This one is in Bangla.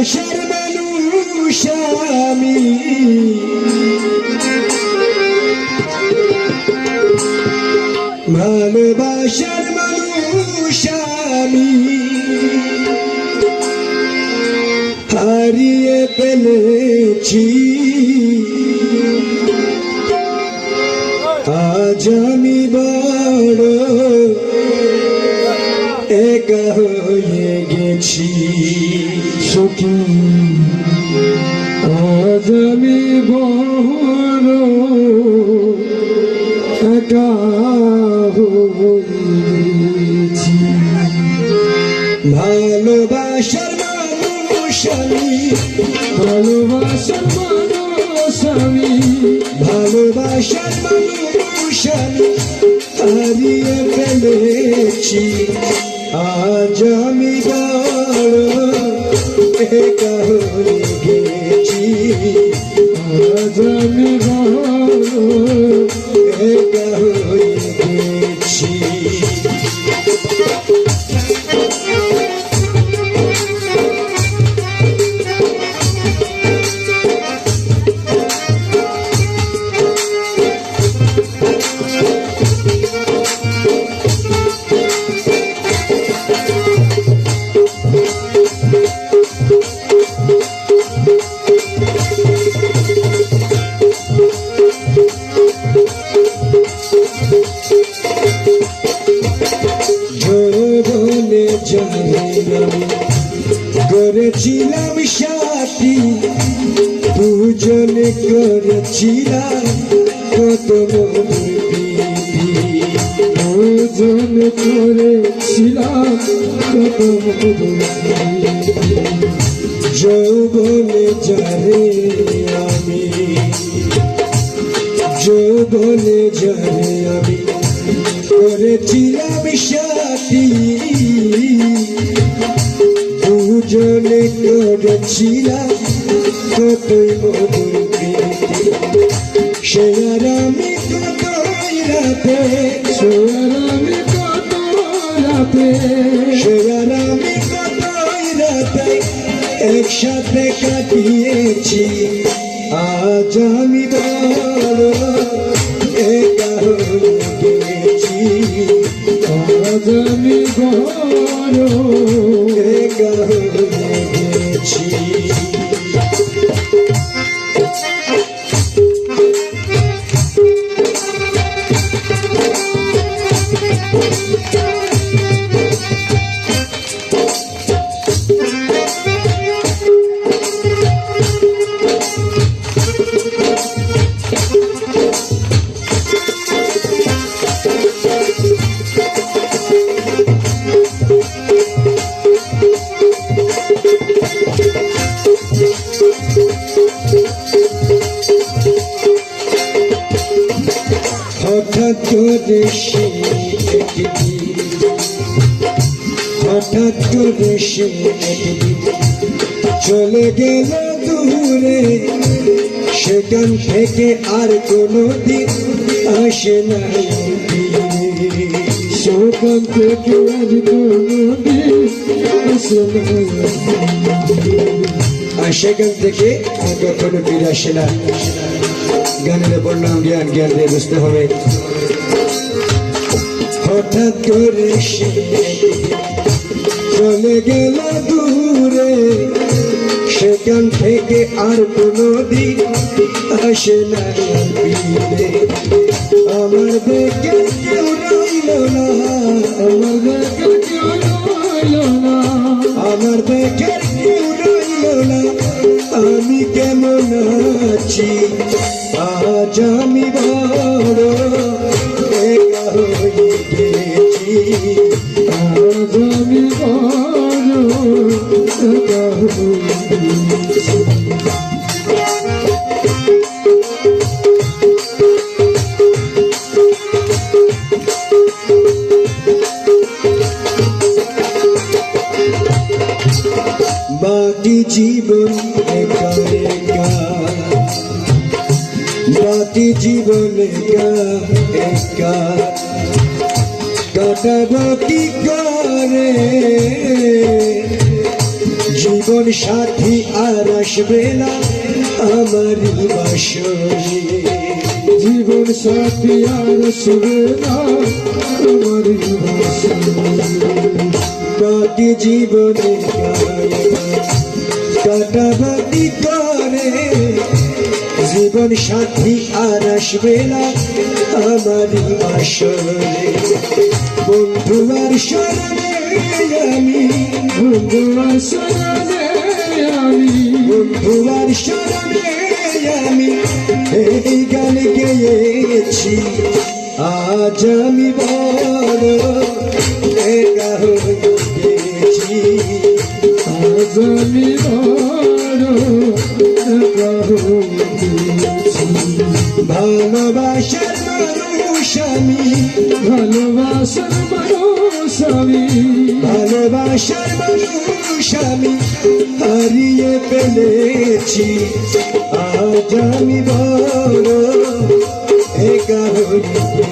ভালোবাসার মানুষ আমি, ভালোবাসার মানুষ আমি, হারিয়ে ফেলেছি আজ আমি বড় একা হয়ে গেছি সখী, আজ আমি বড় একা হয়ে গেছি। ভালোবাসার মানুষ আমি, ভালোবাসার মানুষ আমি, ভালোবাসার মানুষ আমি, হারিয়ে ফেলেছি আজ আমি বড় একা হয়ে গেছি, আজ আমি বড় একা হয়ে গেছি। করেছিলাম সাথী দুজনে করেছিলাম কত মধুর প্রীতি, দুজনে করেছিলাম কত মধুর প্রীতি। যৌবনে যারে আমি, যৌবনে যারে আমি করেছিলাম সাথী, দুজনে করেছিলাম কতই মধুর প্রীতি। সে আর আমি কতই রাতে, সে আর আমি কতই রাতে, সে আর আমি কতই রাতে একসাথে কাটিয়েছি আজ আমি বড় একা হয়ে গেছি, আজ আমি বড় একা হয়ে গেছি। হঠাৎ করে সে একদিন, হঠাৎ করে সে একদিন চলে গেল দূরে, সেখান থেকে আর কোনো দিন আসে না ফিরে, সেখান থেকে আর কোনো দিন আসে না, আর সেখান থেকে আর কখনো ফিরে আসে না। গানের বললাম জ্ঞান, জ্ঞান দিয়ে বুঝতে হবে। হঠাৎ করে সে চলে গেল দূরে, সেখান থেকে আর কোনো দিন আসে না ফিরে। আমার দেখে কেউ রইল না, আমার দেখে কেউ রইল না, আমার দেখে কেউ রইল না, আমি কেমন আছি আজ আমি বড় একা হয়ে গেছি, আজ আমি বড় একা হয়ে গেছি। বাকি জীবন একা একা, বাকি জীবন একা একা কাটাবো কি করে, জীবন সাথী আর আসবে না আমারই বাসরে, জীবন সাথী আর আসবে না আমারই বাসরে। বাকি জীবনে কাটাবাটি করে, জীবন সাথী আর আসবে না আমারই বাসরে। বন্ধু আর শরণে আমি, বন্ধু আর শরণে আমি, বন্ধু আর শরণে আমি এই গান গেয়েছি। আজ আমি বড় একা হয়েছি, আজ আমি বড় একা হয়েছি। ভালোবাসার মানুষ আমি, ভালোবাসার মানুষ আমি, ভালোবাসার মানুষ আমি হারিয়ে ফেলেছি। আজ আমি বড় একা হয়েছি।